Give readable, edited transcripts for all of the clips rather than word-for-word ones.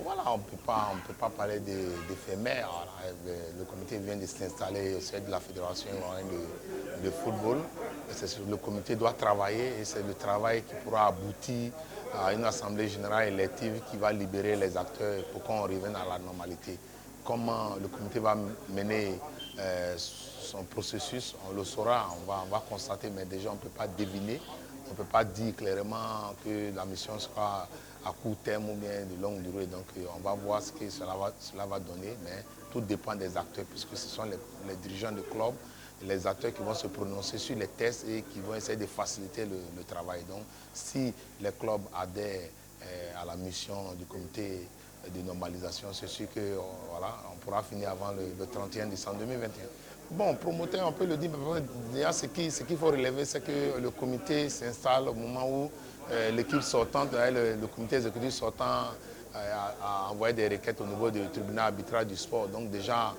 voilà, on ne peut pas parler d'éphémère. Le comité vient de s'installer au sein de la Fédération ivoirienne de football. Le comité doit travailler et c'est le travail qui pourra aboutir à une assemblée générale élective qui va libérer les acteurs pour qu'on revienne à la normalité. Comment le comité va mener son processus, on le saura, on va constater, mais déjà on ne peut pas deviner, on ne peut pas dire clairement que la mission sera à court terme ou bien de longue durée. Donc on va voir ce que cela va donner, mais tout dépend des acteurs, puisque ce sont les dirigeants de club, les acteurs qui vont se prononcer sur les tests et qui vont essayer de faciliter le travail. Donc si les clubs adhèrent à la mission du comité de normalisation, c'est sûr que voilà, on pourra finir avant le 31 décembre 2021. Bon, promoteur, on peut le dire, mais déjà ce qu'il faut relever, c'est que le comité s'installe au moment où l'équipe sortante, le comité exécutif sortant a envoyé des requêtes au niveau du tribunal arbitral du sport. Donc déjà,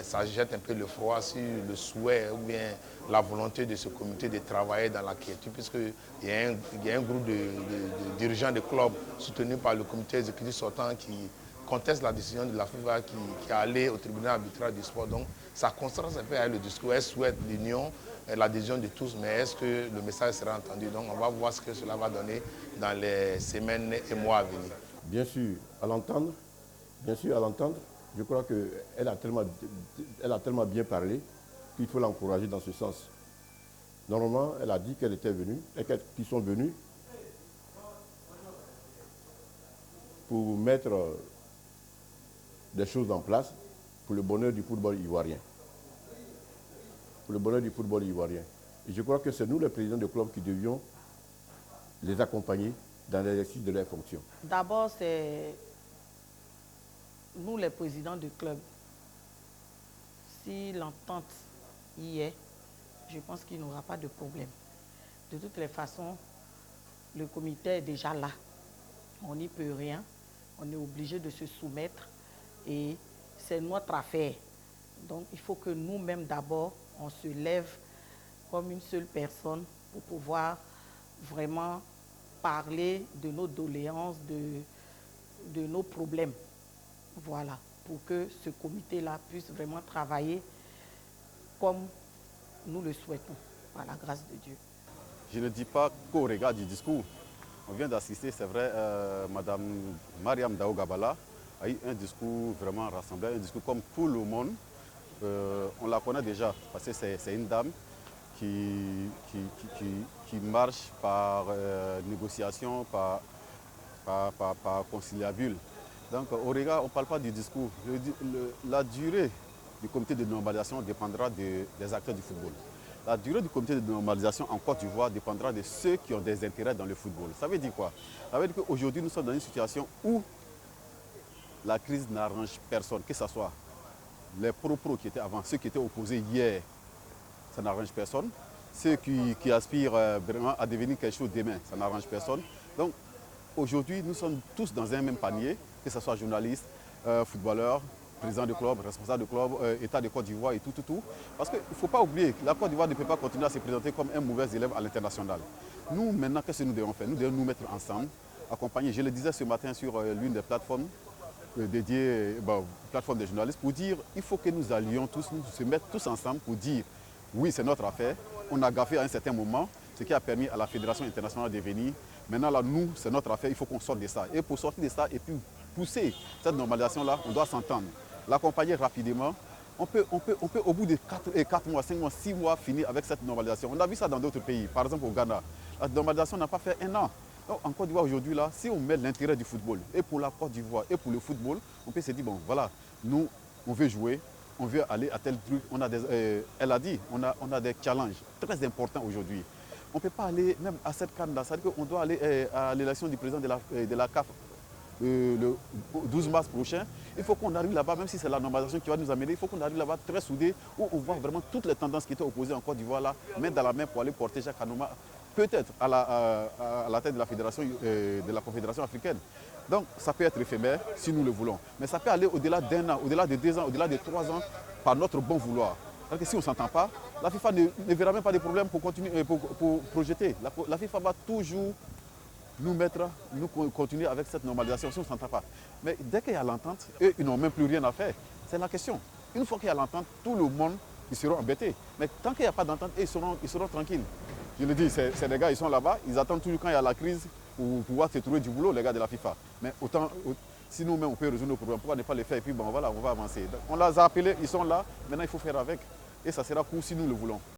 ça jette un peu le froid sur le souhait ou bien la volonté de ce comité de travailler dans la quiétude, puisqu'il y a un groupe de dirigeants de clubs soutenus par le comité exécutif sortant qui conteste la décision de la FIFA qui est allée au tribunal arbitral du sport. Donc ça contraste un peu avec le discours. Elle souhaite l'union, l'adhésion de tous, mais est-ce que le message sera entendu? Donc on va voir ce que cela va donner dans les semaines et mois à venir. Bien sûr, à l'entendre, je crois qu'elle a tellement bien parlé qu'il faut l'encourager dans ce sens. Normalement, elle a dit qu'elle était venue et qu'ils sont venus pour mettre des choses en place pour le bonheur du football ivoirien. Pour le bonheur du football ivoirien. Et je crois que c'est nous, les présidents de club, qui devions les accompagner dans l'exercice de leurs fonctions. D'abord, c'est nous, les présidents de club. Si l'entente y est, je pense qu'il n'y aura pas de problème. De toutes les façons, le comité est déjà là. On n'y peut rien. On est obligé de se soumettre et c'est notre affaire. Donc, il faut que nous-mêmes, d'abord, on se lève comme une seule personne pour pouvoir vraiment parler de nos doléances, de nos problèmes. Voilà, pour que ce comité-là puisse vraiment travailler comme nous le souhaitons, par la grâce de Dieu. Je ne dis pas qu'au regard du discours. On vient d'assister, c'est vrai, Madame Mariam Daou Gabala a eu un discours vraiment rassembleur, un discours comme tout le monde. On la connaît déjà, parce que c'est une dame qui marche par négociation, par conciliabule. Donc au regard, on ne parle pas du discours. La durée du comité de normalisation dépendra des acteurs du football. La durée du comité de normalisation en Côte d'Ivoire dépendra de ceux qui ont des intérêts dans le football. Ça veut dire quoi? Ça veut dire qu'aujourd'hui, nous sommes dans une situation où la crise n'arrange personne, que ce soit les pro-pro qui étaient avant, ceux qui étaient opposés hier, ça n'arrange personne. Ceux qui aspirent vraiment à devenir quelque chose demain, ça n'arrange personne. Donc aujourd'hui, nous sommes tous dans un même panier, que ce soit journalistes, footballeurs, président de club, responsable de club, État de Côte d'Ivoire et tout. Parce qu'il ne faut pas oublier que la Côte d'Ivoire ne peut pas continuer à se présenter comme un mauvais élève à l'international. Nous, maintenant, qu'est-ce que nous devons faire? Nous devons nous mettre ensemble, accompagner. Je le disais ce matin sur l'une des plateformes dédiées aux plateformes des journalistes, pour dire qu'il faut que nous allions tous, nous se mettre tous ensemble pour dire oui, c'est notre affaire. On a gaffé à un certain moment, ce qui a permis à la Fédération internationale de venir. Maintenant, là, nous, c'est notre affaire, il faut qu'on sorte de ça. Et pour sortir de ça et puis pousser cette normalisation-là, on doit s'entendre. L'accompagner rapidement. On peut au bout de 4 mois, 5 mois, 6 mois, finir avec cette normalisation. On a vu ça dans d'autres pays, par exemple au Ghana. La normalisation n'a pas fait 1 an. Donc en Côte d'Ivoire aujourd'hui, là, si on met l'intérêt du football, et pour la Côte d'Ivoire, et pour le football, on peut se dire, bon voilà, nous, on veut jouer, on veut aller à tel truc. On a elle a dit, on a des challenges très importants aujourd'hui. On ne peut pas aller même à cette canne-là. C'est-à-dire qu'on doit aller à l'élection du président de la CAF le 12 mars prochain. Il faut qu'on arrive là-bas, même si c'est la normalisation qui va nous amener, il faut qu'on arrive là-bas très soudés, où on voit vraiment toutes les tendances qui étaient opposées en Côte d'Ivoire, là, main dans la main pour aller porter Jacques Anouma, peut-être à la tête de la fédération, de la Confédération africaine. Donc ça peut être éphémère si nous le voulons. Mais ça peut aller au-delà d'1 an, au-delà de 2 ans, au-delà de 3 ans, par notre bon vouloir. Parce que si on ne s'entend pas, la FIFA ne verra même pas de problème pour continuer, pour projeter. La FIFA va toujours nous continuer avec cette normalisation si on ne s'entend pas. Mais dès qu'il y a l'entente, eux, ils n'ont même plus rien à faire. C'est la question. Une fois qu'il y a l'entente, tout le monde, ils seront embêtés. Mais tant qu'il n'y a pas d'entente, ils seront tranquilles. Je le dis, c'est les gars, ils sont là-bas, ils attendent toujours quand il y a la crise pour pouvoir se trouver du boulot, les gars de la FIFA. Mais autant, si nous-mêmes on peut résoudre nos problèmes, pourquoi ne pas les faire et puis bon voilà, on va avancer. On les a appelés, ils sont là, maintenant il faut faire avec. Et ça sera court si nous le voulons.